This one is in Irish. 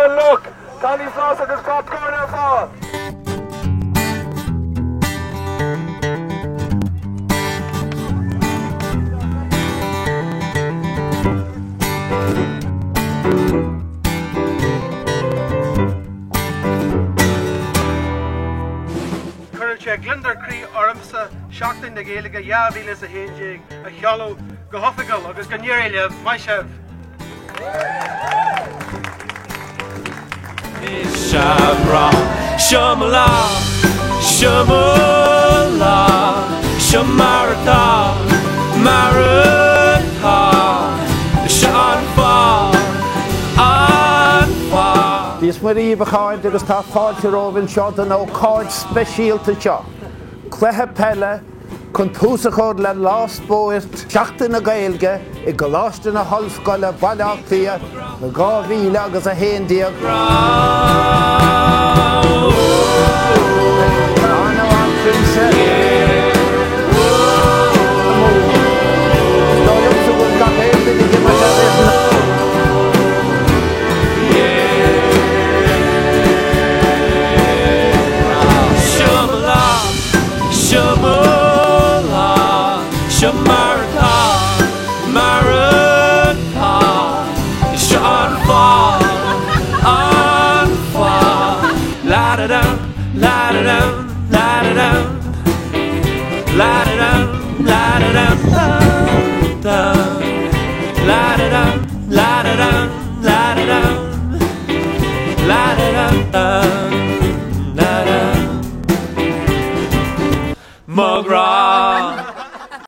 Look, Connie Floss at the top corner fall. Currach Glyndar Cree Ormsa, Seachtain na Gaeilge UCD is a Gaeilge a Chealú go Hofigal agus go Níoraile Maishev. Shabra, Shamala, Shamala, Shamarata, Marata, Shanfa, Anfa. This Marie behind the staff party Robin shot and no card special to shot. Clehe Pelle, Contusachod le last boys, Seachtain na Gaeilge, I galast in a halfscolle Balachtia, the Gaeilge as a hendier. Shamarta, Marata, Shanfa, Anfa, la da dum, la da dum, la da dum, la da dum, la da dum.